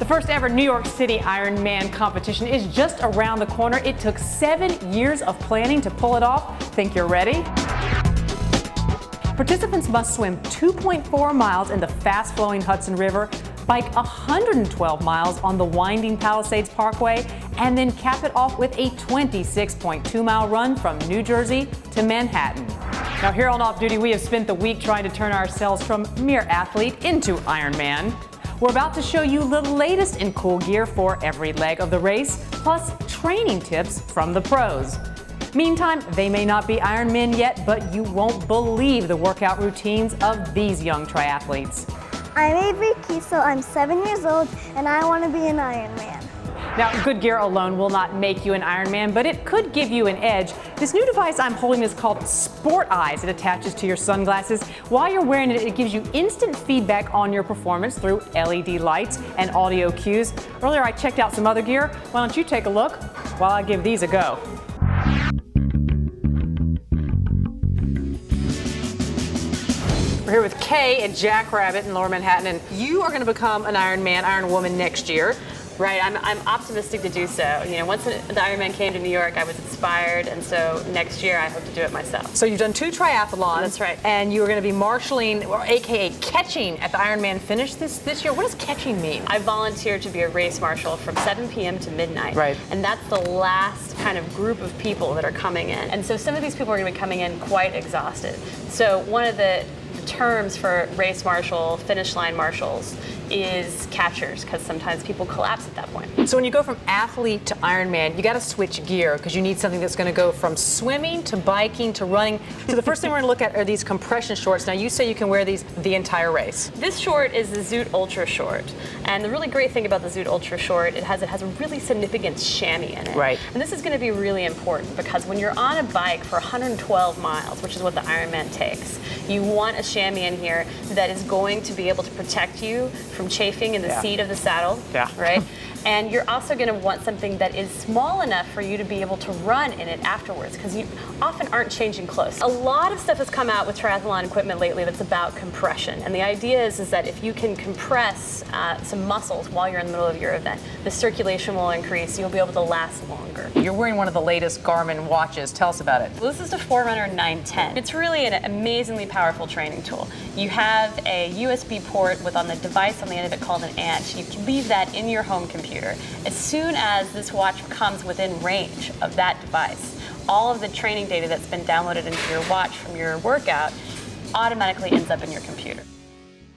first ever New York City Ironman competition is just around the corner. It took 7 years of planning to pull it off. Think you're ready? Participants must swim 2.4 miles in the fast-flowing Hudson River, bike 112 miles on the winding Palisades Parkway, and then cap it off with a 26.2-mile run from New Jersey to Manhattan. Now here on Off Duty, we have spent the week trying to turn ourselves from mere athlete into Ironman. We're about to show you the latest in cool gear for every leg of the race, plus training tips from the pros. Meantime, they may not be Ironmen yet, but you won't believe the workout routines of these young triathletes. I'm Avery Kiesel, I'm 7 years old, and I want to be an Ironman. Now, good gear alone will not make you an Ironman, but it could give you an edge. This new device I'm holding is called Sport Eyes. It attaches to your sunglasses. While you're wearing it, it gives you instant feedback on your performance through LED lights and audio cues. Earlier, I checked out some other gear. Why don't you take a look while I give these a go? We're here with Kay and Jackrabbit in Lower Manhattan, and you are going to become an Ironman, Ironwoman next year. Right, I'm optimistic to do so. You know, once the Ironman came to New York, I was inspired, and so next year I hope to do it myself. So you've done 2 triathlons. That's right. And you are going to be marshalling, or AKA catching, at the Ironman finish this year. What does catching mean? I volunteered to be a race marshal from 7 p.m. to midnight. Right. And that's the last kind of group of people that are coming in. And so some of these people are going to be coming in quite exhausted. So one of the terms for race marshal, finish line marshals, is catchers, because sometimes people collapse at that point. So when you go from athlete to Ironman, you got to switch gear because you need something that's going to go from swimming to biking to running. So the first thing we're going to look at are these compression shorts. Now you say you can wear these the entire race. This short is the Zoot Ultra Short, and the really great thing about the Zoot Ultra Short, it has a really significant chamois in it. Right. And this is going to be really important because when you're on a bike for 112 miles, which is what the Ironman takes, you want a chamois in here that is going to be able to protect you from chafing in the seat of the saddle, right? And you're also going to want something that is small enough for you to be able to run in it afterwards, because you often aren't changing clothes. A lot of stuff has come out with triathlon equipment lately that's about compression, and the idea is that if you can compress some muscles while you're in the middle of your event, the circulation will increase, you'll be able to last longer. You're wearing one of the latest Garmin watches. Tell us about it. Well, this is the Forerunner 910. It's really an amazingly powerful training tool. You have a USB port with on the device on the end of it called an ant. You can leave that in your home computer. As soon as this watch comes within range of that device, all of the training data that's been downloaded into your watch from your workout automatically ends up in your computer.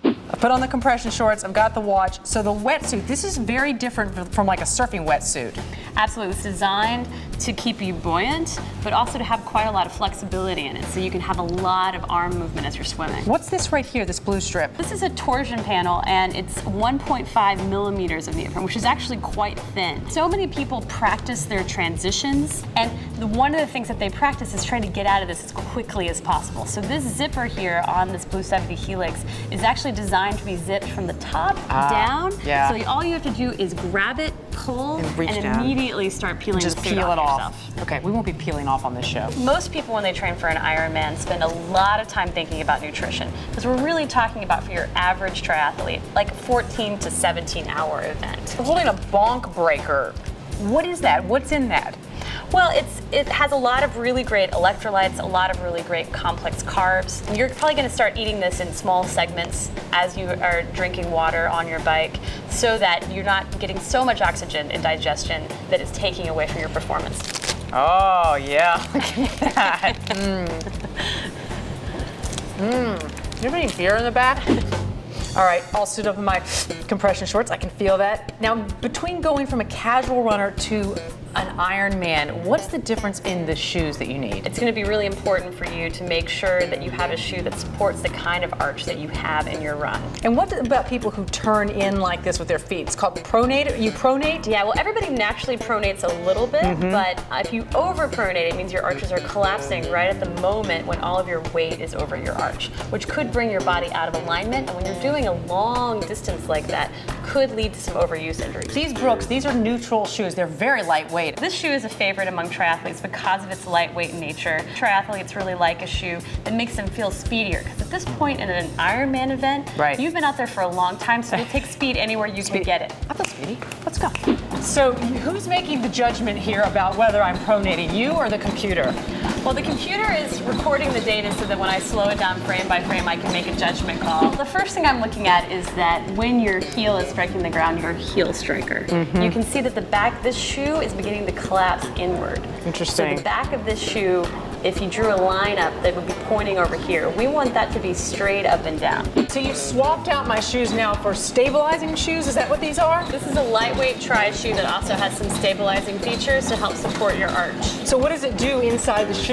I put on the compression shorts, I've got the watch. So the wetsuit, this is very different from like a surfing wetsuit. Absolutely, it's designed to keep you buoyant, but also to have quite a lot of flexibility in it, so you can have a lot of arm movement as you're swimming. What's this right here, this blue strip? This is a torsion panel, and it's 1.5 millimeters of neoprene, which is actually quite thin. So many people practice their transitions, and one of the things that they practice is trying to get out of this as quickly as possible. So this zipper here on this Blue 70 Helix is actually designed to be zipped from the top down. Yeah. So all you have to do is grab it, pull, and immediately start peeling just the suit peel it off. yourself. Okay, we won't be peeling off on this show. Most people, when they train for an Ironman, spend a lot of time thinking about nutrition, because we're really talking about, for your average triathlete, like a 14 to 17 hour event. We're holding a bonk breaker. What is that? What's in that? Well, it has a lot of really great electrolytes, a lot of really great complex carbs. You're probably going to start eating this in small segments as you are drinking water on your bike, so that you're not getting so much oxygen in digestion that it's taking away from your performance. Oh, yeah. Look at that. You have any beer in the back? All right, I'll suit up in my compression shorts. I can feel that. Now, between going from a casual runner to an Ironman, what's the difference in the shoes that you need? It's going to be really important for you to make sure that you have a shoe that supports the kind of arch that you have in your run. And what about people who turn in like this with their feet? It's called pronate. You pronate? Yeah, well, everybody naturally pronates a little bit, but if you over pronate, it means your arches are collapsing right at the moment when all of your weight is over your arch, which could bring your body out of alignment. And when you're doing a long distance like that, could lead to some overuse injuries. These Brooks, these are neutral shoes. They're very lightweight. lightweight. This shoe is a favorite among triathletes because of its lightweight nature. Triathletes really like a shoe that makes them feel speedier, because at this point in an Ironman event, right, you've been out there for a long time, so you'll take speed anywhere you can get it. I feel speedy. Let's go. So who's making the judgment here about whether I'm pronating, you or the computer? Well, the computer is recording the data so that when I slow it down frame by frame, I can make a judgment call. The first thing I'm looking at is that when your heel is striking the ground, you're a heel striker. Mm-hmm. You can see that the back of this shoe is beginning to collapse inward. Interesting. So the back of this shoe, if you drew a line up, they would be pointing over here. We want that to be straight up and down. So you've swapped out my shoes now for stabilizing shoes? Is that what these are? This is a lightweight tri shoe that also has some stabilizing features to help support your arch. So what does it do inside the shoe?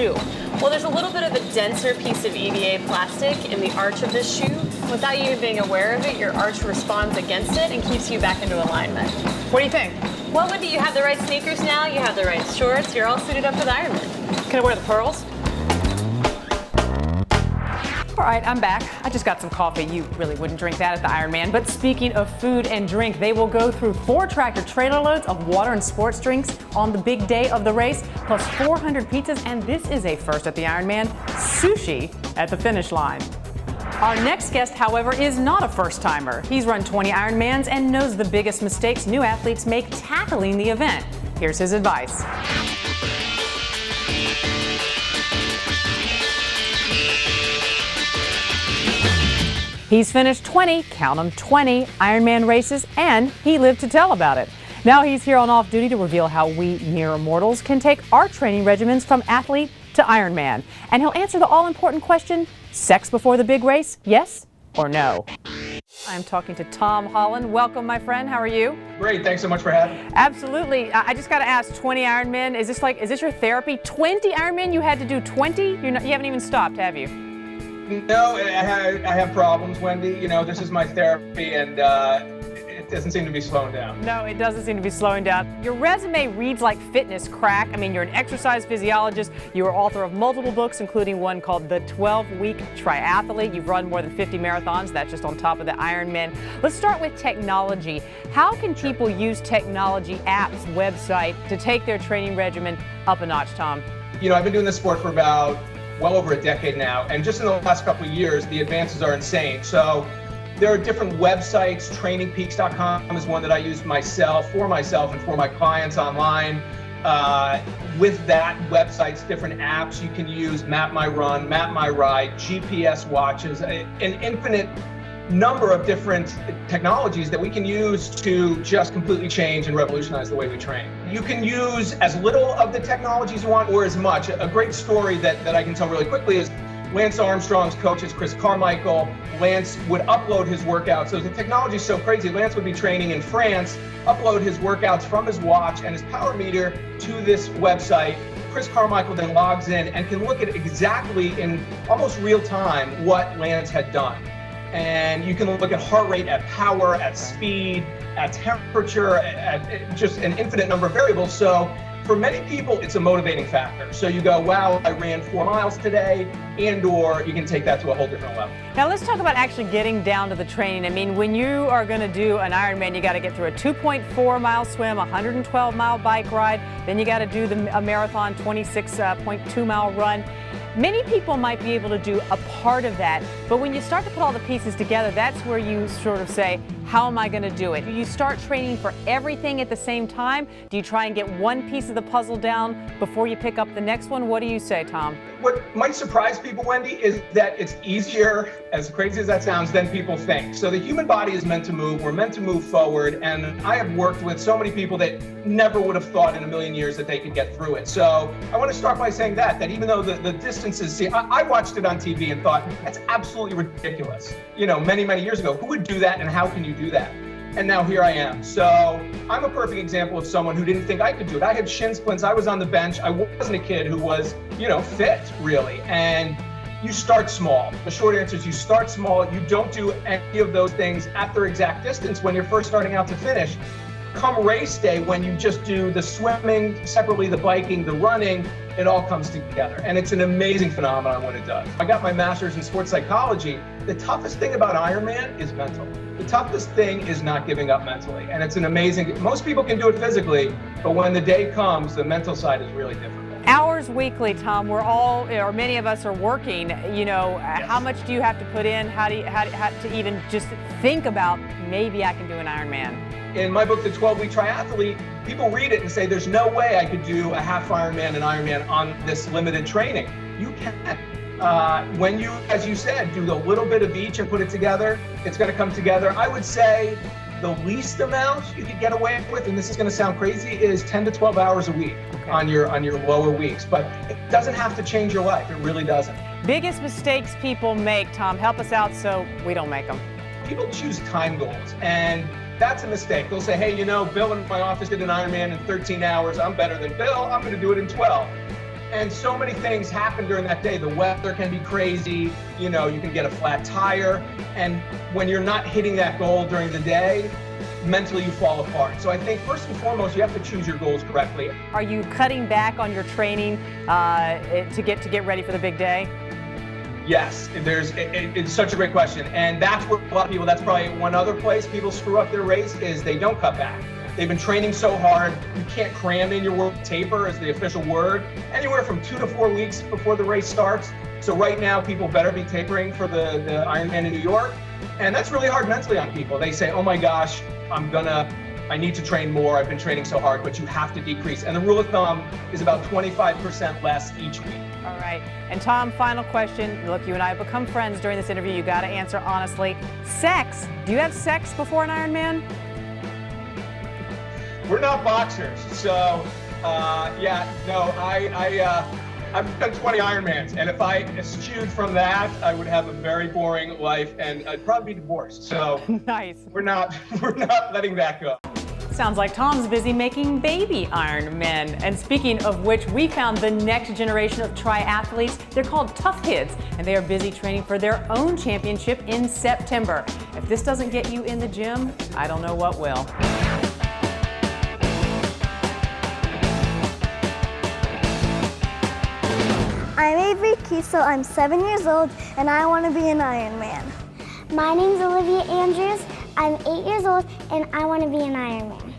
Well, there's a little bit of a denser piece of EVA plastic in the arch of this shoe. Without you being aware of it, your arch responds against it and keeps you back into alignment. What do you think? Well, Wendy, you have the right sneakers now, you have the right shorts, you're all suited up for the Ironman. Can I wear the pearls? All right, I'm back. I just got some coffee. You really wouldn't drink that at the Ironman. But speaking of food and drink, they will go through 4 tractor trailer loads of water and sports drinks on the big day of the race, plus 400 pizzas, and this is a first at the Ironman, sushi at the finish line. Our next guest, however, is not a first-timer. He's run 20 Ironmans and knows the biggest mistakes new athletes make tackling the event. Here's his advice. He's finished 20, count them, 20 Ironman races, and he lived to tell about it. Now he's here on off duty to reveal how we mere mortals can take our training regimens from athlete to Ironman. And he'll answer the all-important question, sex before the big race, yes or no? I'm talking to Tom Holland. Welcome, my friend. How are you? Great. Thanks so much for having me. Absolutely. I just got to ask, 20 Ironman, is this your therapy? 20 Ironman? You had to do 20? You haven't even stopped, have you? No, I have problems, Wendy. You know, this is my therapy, and it doesn't seem to be slowing down. No, it doesn't seem to be slowing down. Your resume reads like fitness crack. I mean, you're an exercise physiologist. You are author of multiple books, including one called The 12-Week Triathlete. You've run more than 50 marathons. That's just on top of the Ironman. Let's start with technology. How can people use technology, apps, website, to take their training regimen up a notch, Tom? You know, I've been doing this sport for about well over a decade now, and just in the last couple of years, the advances are insane. So there are different websites. TrainingPeaks.com is one that I use for myself and for my clients online. With that website's different apps, you can use Map My Run, Map My Ride, GPS watches, an infinite number of different technologies that we can use to just completely change and revolutionize the way we train. You can use as little of the technologies you want or as much. A great story that I can tell really quickly is Lance Armstrong's coach is Chris Carmichael. Lance would upload his workouts. So the technology is so crazy. Lance would be training in France, upload his workouts from his watch and his power meter to this website. Chris Carmichael then logs in and can look at exactly in almost real time what Lance had done. And you can look at heart rate, at power, at speed, at temperature, at just an infinite number of variables. So for many people, it's a motivating factor. So you go, wow, I ran 4 miles today, and/or you can take that to a whole different level. Now let's talk about actually getting down to the training. I mean, when you are going to do an Ironman, you got to get through a 2.4 mile swim, 112 mile bike ride, then you got to do a marathon 26.2 mile run. Many people might be able to do a part of that, but when you start to put all the pieces together, that's where you sort of say, how am I going to do it? Do you start training for everything at the same time? Do you try and get one piece of the puzzle down before you pick up the next one? What do you say, Tom? What might surprise people, Wendy, is that it's easier, as crazy as that sounds, than people think. So the human body is meant to move. We're meant to move forward. And I have worked with so many people that never would have thought in a million years that they could get through it. So I want to start by saying that even though the distances, see, I watched it on TV and thought, that's absolutely ridiculous. You know, many, many years ago, who would do that and how can you do that? And now here I am. So I'm a perfect example of someone who didn't think I could do it. I had shin splints. I was on the bench. I wasn't a kid who was, fit, really. And you start small. The short answer is you start small. You don't do any of those things at their exact distance when you're first starting out to finish. Come race day, when you just do the swimming, separately the biking, the running, it all comes together. And it's an amazing phenomenon when it does. I got my master's in sports psychology. The toughest thing about Ironman is mental. The toughest thing is not giving up mentally. And it's an amazing, most people can do it physically, but when the day comes, the mental side is really difficult. Hours weekly, Tom. We're all, or many of us are working. You know, Yes. How much do you have to put in? How to even just think about maybe I can do an Ironman? In my book, The 12-Week Triathlete, people read it and say, there's no way I could do a half Ironman and Ironman on this limited training. You can. When you, as you said, do a little bit of each and put it together, it's going to come together. I would say the least amount you could get away with, and this is going to sound crazy, is 10 to 12 hours a week on your lower weeks. But it doesn't have to change your life. It really doesn't. Biggest mistakes people make, Tom. Help us out so we don't make them. People choose time goals, and that's a mistake. They'll say, hey, you know, Bill in my office did an Ironman in 13 hours. I'm better than Bill. I'm going to do it in 12. And so many things happen during that day. The weather can be crazy. You know, you can get a flat tire. And when you're not hitting that goal during the day, mentally you fall apart. So I think first and foremost, you have to choose your goals correctly. Are you cutting back on your training to get ready for the big day? Yes, it's such a great question. And that's where a lot of people, that's probably one other place people screw up their race is they don't cut back. They've been training so hard, you can't cram in your word taper as the official word, anywhere from 2 to 4 weeks before the race starts. So right now, people better be tapering for the Ironman in New York. And that's really hard mentally on people. They say, oh my gosh, I need to train more. I've been training so hard, but you have to decrease. And the rule of thumb is about 25% less each week. All right. And Tom, final question. Look, you and I have become friends during this interview. You got to answer honestly. Sex. Do you have sex before an Ironman? We're not boxers, so I've done 20 Ironmans, and if I eschewed from that, I would have a very boring life, and I'd probably be divorced. So Nice. we're not letting that go. Sounds like Tom's busy making baby Ironmen. And speaking of which, we found the next generation of triathletes. They're called ToughKids, and they are busy training for their own championship in September. If this doesn't get you in the gym, I don't know what will. I'm Avery Kiesel, I'm 7 years old, and I want to be an Ironman. My name's Olivia Andrews. I'm 8 years old, and I want to be an Ironman.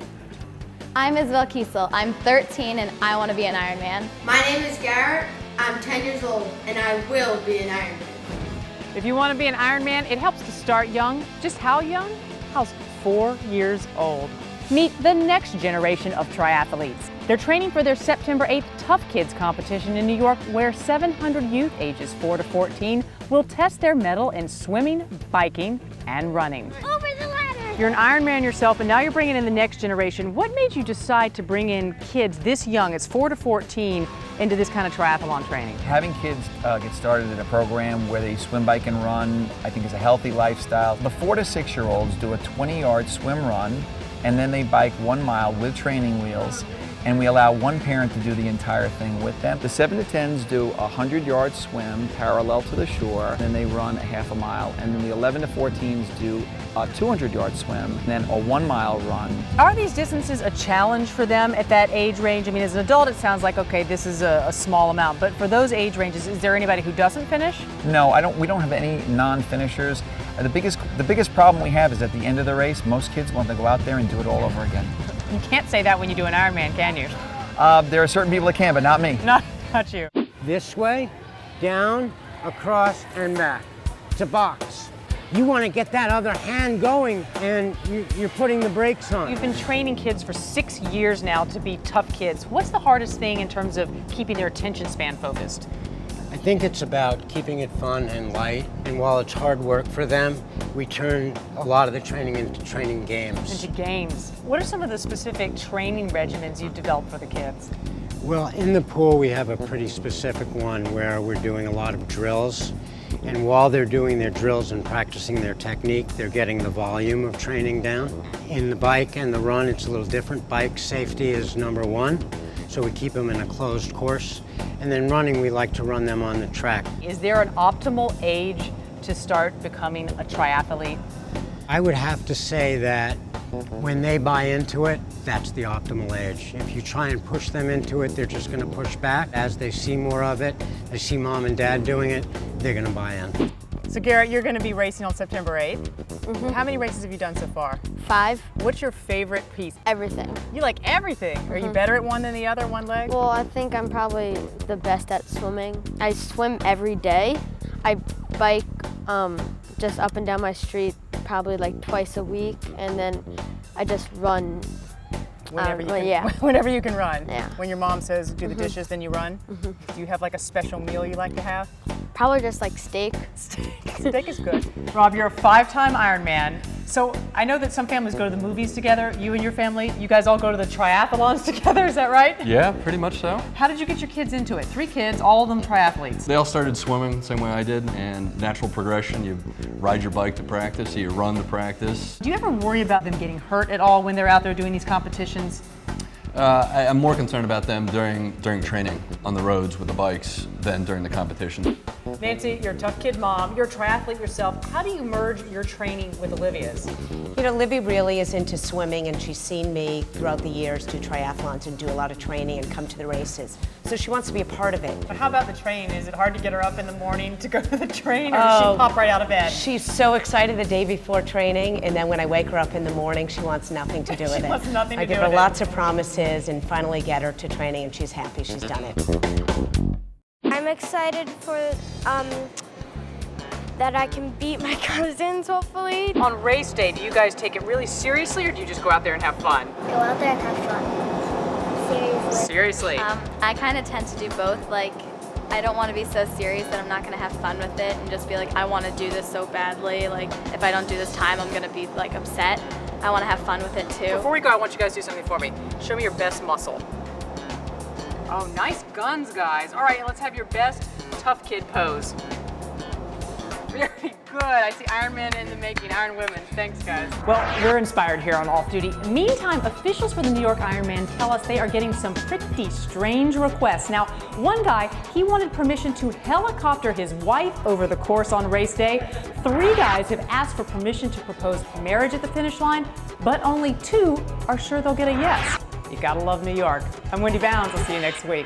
I'm Isabel Kiesel. I'm 13, and I want to be an Ironman. My name is Garrett. I'm 10 years old, and I will be an Ironman. If you want to be an Ironman, it helps to start young. Just how young? How's 4 years old? Meet the next generation of triathletes. They're training for their September 8th ToughKids competition in New York, where 700 youth ages 4 to 14 will test their mettle in swimming, biking, and running. Over the ladder! You're an Ironman yourself, and now you're bringing in the next generation. What made you decide to bring in kids this young, it's 4 to 14, into this kind of triathlon training? Having kids get started in a program where they swim, bike, and run, I think is a healthy lifestyle. The 4 to 6 year olds do a 20-yard swim run, and then they bike 1 mile with training wheels, and we allow one parent to do the entire thing with them. The 7 to 10s do a 100-yard swim parallel to the shore, then they run a half a mile, and then the 11 to 14s do a 200-yard swim, and then a 1 mile run. Are these distances a challenge for them at that age range? I mean, as an adult, it sounds like, okay, this is a small amount, but for those age ranges, is there anybody who doesn't finish? No, we don't have any non-finishers. The biggest problem we have is at the end of the race, most kids want to go out there and do it all over again. You can't say that when you do an Ironman, can you? There are certain people that can, but not me. Not you. This way, down, across, and back. To box. You want to get that other hand going, and you're putting the brakes on. You've been training kids for 6 years now to be tough kids. What's the hardest thing in terms of keeping their attention span focused? I think it's about keeping it fun and light, and while it's hard work for them, we turn a lot of the training into training games. Into games. What are some of the specific training regimens you've developed for the kids? Well, in the pool we have a pretty specific one where we're doing a lot of drills, and while they're doing their drills and practicing their technique, they're getting the volume of training down. In the bike and the run, it's a little different. Bike safety is number one, so we keep them in a closed course. And then running, we like to run them on the track. Is there an optimal age to start becoming a triathlete? I would have to say that When they buy into it, that's the optimal age. If you try and push them into it, they're just going to push back. As they see more of it, they see mom and dad doing it, they're going to buy in. So Garrett, you're going to be racing on September 8th. How many races have you done so far? 5. What's your favorite piece? Everything. You like everything. Are you better at one than the other, one leg? Well, I think I'm probably the best at swimming. I swim every day. I bike just up and down my street probably like twice a week, and then I just run. Whenever you can, yeah. Whenever you can run. Yeah. When your mom says do the dishes, then you run. Do you have like a special meal you like to have? Probably just like steak. Steak is good. Rob, you're a 5-time Ironman. So I know that some families go to the movies together. You and your family, you guys all go to the triathlons together, is that right? Yeah, pretty much so. How did you get your kids into it? 3 kids, all of them triathletes. They all started swimming the same way I did, and natural progression. You ride your bike to practice, you run to practice. Do you ever worry about them getting hurt at all when they're out there doing these competitions? I'm more concerned about them during training on the roads with the bikes than during the competition. Nancy, you're a tough kid mom, you're a triathlete yourself. How do you merge your training with Olivia's? You know, Libby really is into swimming, and she's seen me throughout the years do triathlons and do a lot of training and come to the races. So she wants to be a part of it. But how about the train? Is it hard to get her up in the morning to go to the train, or does she pop right out of bed? She's so excited the day before training, and then when I wake her up in the morning, she wants nothing to do with it. She wants nothing to do with it. I give her lots of promises and finally get her to training, and she's happy she's done it. I'm excited for that I can beat my cousins, hopefully. On race day, do you guys take it really seriously, or do you just go out there and have fun? Go out there and have fun. Seriously. Seriously. I kind of tend to do both. Like, I don't want to be so serious that I'm not going to have fun with it and just be like, I want to do this so badly. Like, if I don't do this time, I'm going to be like upset. I want to have fun with it too. Before we go, I want you guys to do something for me. Show me your best muscle. Oh, nice guns, guys. All right, let's have your best tough kid pose. Very good. I see Iron Men in the making, Iron Women. Thanks, guys. Well, we're inspired here on Off Duty. Meantime, officials for the New York Ironman tell us they are getting some pretty strange requests. Now, one guy, he wanted permission to helicopter his wife over the course on race day. 3 guys have asked for permission to propose marriage at the finish line, but only 2 are sure they'll get a yes. You gotta love New York. I'm Wendy Bounds. I'll see you next week.